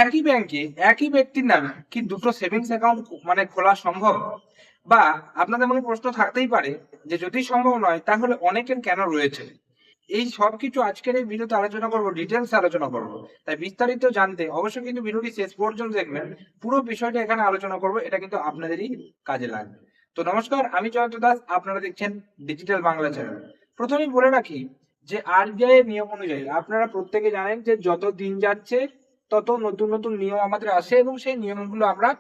একই ব্যাংকে একই ব্যক্তির নামে কি দুটো সেভিংস অ্যাকাউন্ট মানে খোলা সম্ভব? বা আপনাদের মনে প্রশ্ন থাকতেই পারে যে যদি সম্ভব নয় তাহলে অনেকের কেন রয়েছে। এই সবকিছু আজকের এই ভিডিওতে আলোচনা করব, ডিটেলস আলোচনা করব। তাই বিস্তারিত জানতে অবশ্যই কিন্তু ভিডিওটি শেষ পর্যন্ত দেখবেন। পুরো বিষয়টা এখানে আলোচনা করব, এটা কিন্তু আপনাদেরই কাজে লাগবে। তো নমস্কার, আমি জয়ন্ত দাস, আপনারা দেখছেন ডিজিটাল বাংলা চ্যানেল। প্রথমেই বলে রাখি যে আরবিআই এর নিয়ম অনুযায়ী আপনারা প্রত্যেকে জানেন যে যত দিন যাচ্ছে তত নতুন নতুন নিয়ম আমাদের আসে এবং সেই নিয়মগুলো আমরা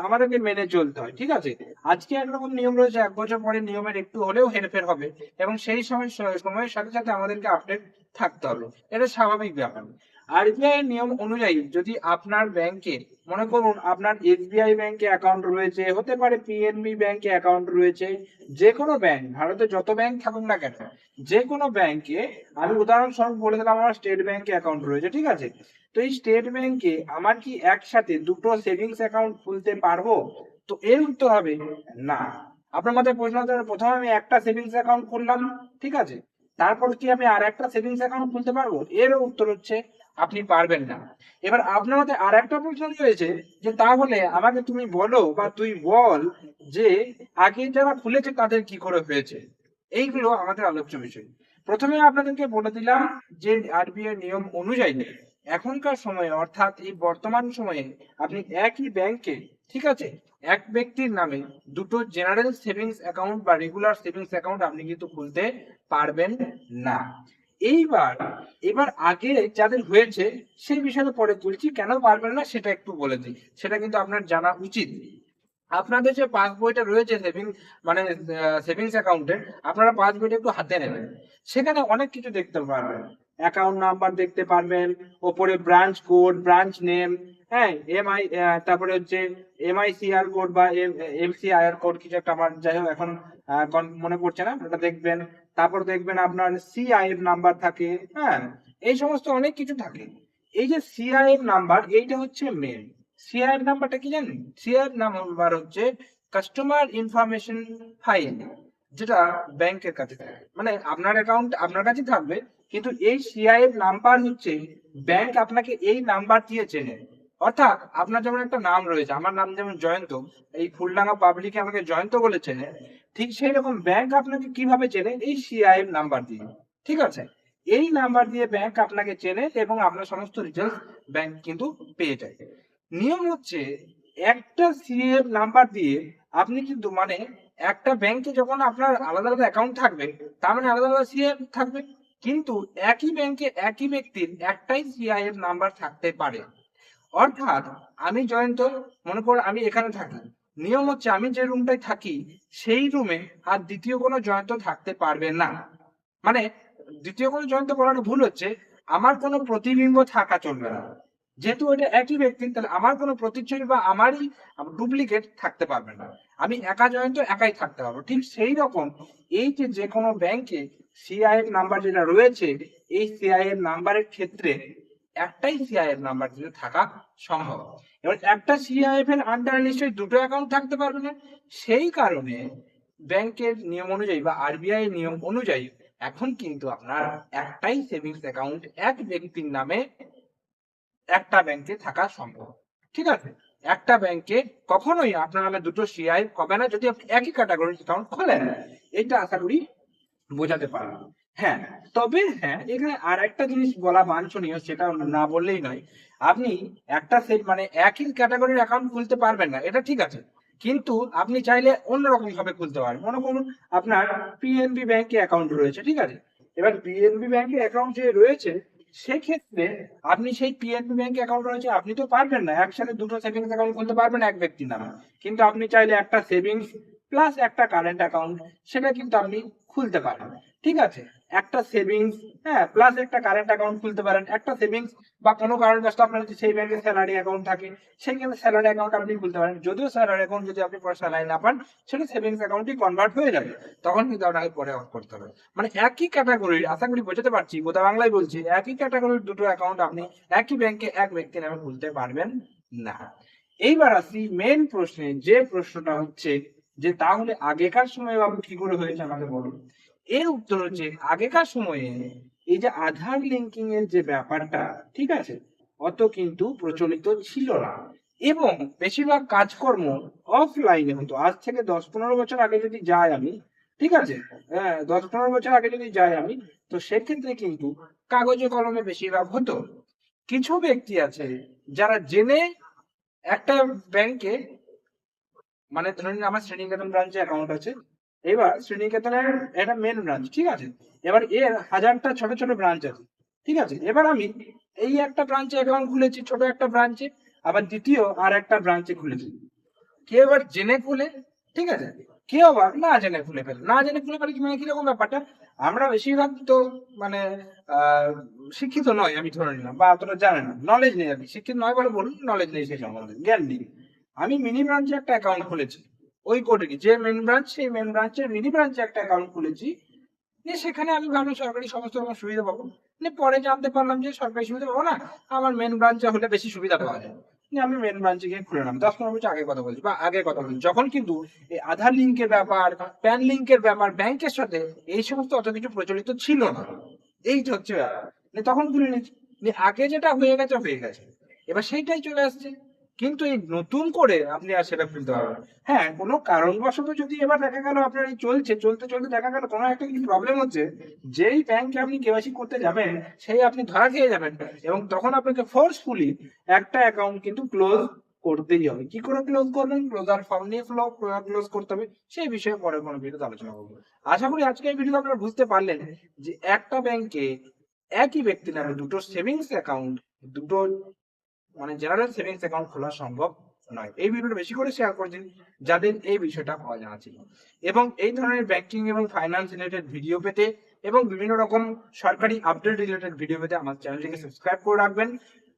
আমাদেরকে মেনে চলতে হয়, ঠিক আছে। আজকে একরকম নিয়ম রয়েছে, 1 বছর পরে নিয়মের একটু হলেও হেরফের হবে এবং সেই সময়ের সাথে সাথে আমাদেরকে আপডেট থাকতে হবে। এটা স্বাভাবিক ব্যাপার। আরবিআই এর নিয়ম অনুযায়ী যদি আপনার ব্যাংকে, মনে করুন আপনার এসবিআই ব্যাংকে অ্যাকাউন্ট রয়েছে, হতে পারে পিএনবি ব্যাংকে অ্যাকাউন্ট রয়েছে, যে কোনো ব্যাংক, ভারতে যত ব্যাংক থাকুক না কেন, যে কোনো ব্যাংকে, আমি উদাহরণস্বরূপ বলে দিলাম আমার স্টেট ব্যাংকে অ্যাকাউন্ট রয়েছে, ঠিক আছে। তো এই স্টেট ব্যাংকে আমার কি একসাথে দুটো সেভিংস অ্যাকাউন্ট খুলতে পারবো? তো এর উত্তর হবে না। আপনার মাথায় প্রশ্ন হতে পারে, প্রথমে আমি একটা সেভিংস অ্যাকাউন্ট খুললাম, ঠিক আছে, তারপর কি আমি আর একটা সেভিংস অ্যাকাউন্ট খুলতে পারবো? এর উত্তর হচ্ছে আপনি পারবেন না। এবার আপনার মাথায় আর একটা প্রশ্ন রয়েছে যে তাহলে আমাকে তুমি বলো বা তুই বল যে আগে যারা খুলেছে তাদের কি করে হয়েছে। এইগুলো আমাদের আলোচ্য বিষয়। প্রথমে আপনাদেরকে বলে দিলাম যে আরবিআই নিয়ম অনুযায়ী এখনকার সময়ে, অর্থাৎ এই বর্তমান সময়ে, আপনি একই ব্যাংকে, ঠিক আছে, এক ব্যক্তির নামে দুটো জেনারেল সেভিংস অ্যাকাউন্ট বা রেগুলার সেভিংস অ্যাকাউন্ট আপনি কিন্তু খুলতে পারবেন না। এইবার এবার আগে যাদের হয়েছে সেই বিষয়ে পরে তুলছি, কেন পারবেন না সেটা একটু বলে দিই, সেটা কিন্তু আপনার জানা উচিত। আপনাদের যে পাসবইটা রয়েছে মানে সেভিংস অ্যাকাউন্টের, আপনারা পাসবইটা একটু হাতে নেবেন। সেখানে অনেক কিছু দেখতে পারবেন, অ্যাকাউন্ট নাম্বার দেখতে পারবেন, ওপরে ব্রাঞ্চ কোড, ব্রাঞ্চ নেম, হ্যাঁ, তারপরে হচ্ছে এমআইসিআর কোড বা এমসিআইআর কোড, কিছু একটা, আমার যাই হোক এখন মনে পড়ছে না, ওটা দেখবেন। তারপর দেখবেন আপনার সিআইএফ নাম্বার থাকে, হ্যাঁ, এই সমস্ত অনেক কিছু থাকে। এই যে সিআইএফ নাম্বার, এইটা হচ্ছে মেন। সিআইএফ নাম্বারটা কি জানেন? সিআইএফ নাম্বার হচ্ছে কাস্টমার ইনফরমেশন ফাইল, যেটা ব্যাংকের কাছে থাকে, মানে আপনার অ্যাকাউন্ট আপনার কাছে থাকবে, কিন্তু এই সিআইএফ নাম্বার হচ্ছে ব্যাংক আপনাকে এই নাম্বার দিয়ে চেনে। অর্থাৎ আপনার যেমন একটা নাম রয়েছে, আমার নাম যেমন জয়ন্ত, এই ফুলডাঙ্গা পাবলিকে আমাকে জয়ন্ত বলে চেনে, ঠিক সেই রকম ব্যাংক আপনাকে কিভাবে চেনে? এই সিআইএফ নাম্বার দিয়ে, ঠিক আছে। এই নাম্বার দিয়ে ব্যাংক আপনাকে চেনে এবং আপনার সমস্ত ডিটেলস ব্যাংক কিন্তু পেয়ে যায়। নিয়ম হচ্ছে একটা সিএফ নাম্বার দিয়ে আপনি কিন্তু, মানে একটা ব্যাংকে যখন আপনার আলাদা আলাদা অ্যাকাউন্ট থাকবে, তার মানে আলাদা আলাদা সিএফ থাকবে, কিন্তু একই ব্যাংকে একই ব্যক্তির একটাই সিআইএফ নাম্বার থাকতে পারে। অর্থাৎ আমি জয়ন্ত, মনে করো আমি এখানে থাকি, নিয়ম হচ্ছে আমি যে রুমটায় থাকি সেই রুমে আর দ্বিতীয় কোনো জয়ন্ত থাকতে পারবে না। মানে দ্বিতীয় কোনো জয়ন্ত বলাটা ভুল হচ্ছে, আমার কোনো প্রতিবিম্ব থাকা চলবে না। যেহেতু এটা একই ব্যক্তি, তাহলে আমার কোনো প্রতিচ্ছবি বা আমারই ডুপ্লিকেট থাকতে পারবে না। আমি একা জয়ন্ত একাই থাকতে পারবো। ঠিক সেই রকম এই যে যে কোনো ব্যাংকে সিআইএফ নাম্বার যেটা রয়েছে, এই সিআইএফ নাম্বারের ক্ষেত্রে একটাই সিআইএফ নাম্বার কিন্তু থাকা সম্ভব। এবার একটা সিআইএফ এর আন্ডারে নিশ্চয়ই দুটো অ্যাকাউন্ট থাকতে পারবে না। সেই কারণে ব্যাংকের নিয়ম অনুযায়ী বা আরবিআই নিয়ম অনুযায়ী এখন কিন্তু আপনার একটাই সেভিংস অ্যাকাউন্ট এক ব্যক্তির নামে একটা ব্যাংকে থাকা সম্ভব, ঠিক আছে। একটা ব্যাংকে কখনোই আপনার নামে দুটো সিআই হবে না যদি আপনি একই ক্যাটাগরির অ্যাকাউন্ট খোলেন। এটা আশা করি বোঝাতে পারলাম। হ্যাঁ, তবে হ্যাঁ, এখানে আর একটা জিনিস বলা বাঞ্ছনীয়, সেটা না বললেই নয়। আপনি একটা সেট মানে একই ক্যাটাগরির অ্যাকাউন্ট খুলতে পারবেন না, এটা ঠিক আছে, কিন্তু আপনি চাইলে অন্যরকম ভাবে খুলতে পারেন। মনে করুন আপনার পিএনবি ব্যাংকে অ্যাকাউন্ট রয়েছে, ঠিক আছে। এবার পিএনবি ব্যাংকে অ্যাকাউন্ট যে রয়েছে, সেক্ষেত্রে আপনি সেই পিএনবি ব্যাংকে অ্যাকাউন্ট রয়েছে, আপনি তো পারবেন না একসাথে দুটো সেভিংস অ্যাকাউন্ট খুলতে পারবেন এক ব্যক্তির নামে, কিন্তু আপনি চাইলে একটা সেভিংস প্লাস একটা কারেন্ট অ্যাকাউন্ট, সেটা কিন্তু আপনি খুলতে পারেন, ঠিক আছে। একটা সেভিংস, হ্যাঁ, প্লাস একটা কারেন্ট অ্যাকাউন্ট খুলতে পারেন। একটা সেভিংস বা কোনো কারণবশত আপনার যদি সেই ব্যাংকে স্যালারি অ্যাকাউন্ট থাকে, সেখানে স্যালারি অ্যাকাউন্ট আপনি খুলতে পারেন। যদিও স্যালারি অ্যাকাউন্ট যদি আপনি পরে স্যালারি না পান, সেটা সেভিংস অ্যাকাউন্টই কনভার্ট হয়ে যাবে, তখন কিন্তু আপনাকে পরে অফ করতে হবে। মানে একই ক্যাটাগরির, আশা করি বোঝাতে পারছি, গোদা বাংলায় বলছি, একই ক্যাটাগরির দুটো অ্যাকাউন্ট আপনি একই ব্যাংকে এক ব্যক্তির নামে খুলতে পারবেন না। এইবার আসি মেন প্রশ্নে, যে প্রশ্নটা হচ্ছে যে তাহলে আগেকার সময়ে বাবু কি করে হয়েছে আমাকে বলুন। এর উত্তর হচ্ছে আগেকার সময়ে এই যে আধার লিঙ্কিং এর যে ব্যাপারটা, ঠিক আছে, অত কিন্তু প্রচলিত ছিল না, এবং বেশিরভাগ কাজকর্ম অফলাইনে হতো। আজ থেকে 10-15 বছর আগে যদি যাই আমি, ঠিক আছে, হ্যাঁ 10-15 বছর আগে যদি যাই আমি, তো সেক্ষেত্রে কিন্তু কাগজে কলমে বেশিরভাগ হতো। কিছু ব্যক্তি আছে যারা জেনে একটা ব্যাংকে, মানে ধরে নিন আমার শ্রেণীকেতন ব্রাঞ্চে অ্যাকাউন্ট আছে, এবার শ্রেণীকেতনের একটা মেন ব্রাঞ্চ, ঠিক আছে, এবার এর হাজারটা ছোট ছোট ব্রাঞ্চ আছে, ঠিক আছে, এবার আমি এই একটা ব্রাঞ্চে অ্যাকাউন্ট খুলেছি, ছোট একটা ব্রাঞ্চে, আবার দ্বিতীয় আর একটা ব্রাঞ্চে খুলেছি। কেউ আবার জেনে খুলে, ঠিক আছে, কেউ আবার না জেনে খুলে ফেলে। না জেনে খুলে ফেলে কি, মানে কিরকম ব্যাপারটা, আমরা বেশিরভাগ তো মানে আহ শিক্ষিত নয়, আমি ধরে নিলাম, বা অতটা জানে না, নলেজ নেই আর কি, শিক্ষিত নয় বলে বলুন, নলেজ নেই সেই সম্বন্ধে, জ্ঞান নেই। আমি মিনি ব্রাঞ্চে একটা অ্যাকাউন্ট খুলেছি, ওই কোর্টে যে মেন ব্রাঞ্চ, সেই মেন ব্রাঞ্চের মিনি ব্রাঞ্চে একটা অ্যাকাউন্ট খুলেছি, নিয়ে সেখানে আমি ভাবলাম সরকারি সমস্ত রকম সুবিধা পাবো। নিয়ে পরে জানতে পারলাম যে সরকারি সুবিধা পাবো না, আমার মেন ব্রাঞ্চে হলে বেশি সুবিধা পাওয়া যায়। নিয়ে আমি মেন ব্রাঞ্চে গিয়ে খুলে নিলাম। 10-15 বছর আগে কথা বলছি, বা আগে কথা বলছি, যখন কিন্তু এই আধার লিঙ্কের ব্যাপার, প্যান লিঙ্কের ব্যাপার, ব্যাংকের সাথে এই সমস্ত অত কিছু প্রচলিত ছিল না। এইটা হচ্ছে ব্যাপার। নিয়ে তখন খুলে নিয়েছি, নিয়ে আগে যেটা হয়ে গেছে হয়ে গেছে, এবার সেইটাই চলে আসছে। কিন্তু এই নতুন করে আপনি আর সেটা খুলতে পারবেন না। হ্যাঁ, কোনো কারণবশত যদি এবার দেখা গেল আপনার এই চলছে, চলতে চলতে দেখা গেল কোনো একটা কিছু প্রবলেম হচ্ছে, যেই ব্যাংকে আপনি কেওয়াইসি করতে যাবেন সেই আপনি ধরা খেয়ে যাবেন, এবং তখন আপনাকে ফোর্সফুলি একটা অ্যাকাউন্ট কিন্তু ক্লোজ করতেই হবে। কি করে ক্লোজ করবেন, ক্লোজার ফর্ম নিয়ে ক্লোজ করতে হবে, সেই বিষয়ে পরে কোনো ভিডিওতে আলোচনা করবো। আশা করি আজকে এই ভিডিওতে আপনারা বুঝতে পারলেন যে একটা ব্যাংকে একই ব্যক্তির নামে দুটো সেভিংস অ্যাকাউন্ট, দুটো মানে জেনারেল সেভিংস অ্যাকাউন্ট খোলা সম্ভব নয়। এই ভিডিওটা বেশি করে শেয়ার করে দিন যাদের এই বিষয়টা অজানা ছিল। এবং এই ধরনের ব্যাংকিং এবং ফাইন্যান্স রিলেটেড ভিডিও পেতে এবং বিভিন্ন রকম সরকারি আপডেট রিলেটেড ভিডিও পেতে আমার চ্যানেলটিকে সাবস্ক্রাইব করে রাখবেন।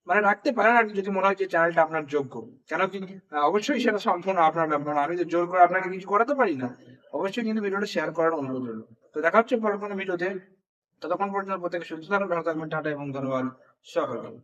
মানে রাখতে পারেন আর কি, যদি মনে হয় যে চ্যানেলটা আপনার যোগ্য। কেন কি, অবশ্যই সেটা সম্পূর্ণ আপনার ব্যাপার, আমি তো জোর করে আপনাকে কিছু করাতে পারি না। অবশ্যই কিন্তু ভিডিওটা শেয়ার করার অনুরোধ রইল। তো দেখা হচ্ছে পরের কোনো ভিডিওতে, ততক্ষণ পর্যন্ত প্রত্যেকে সুস্থ থাকুন, ভালো থাকবেন, টাটা এবং ধন্যবাদ সকলকে।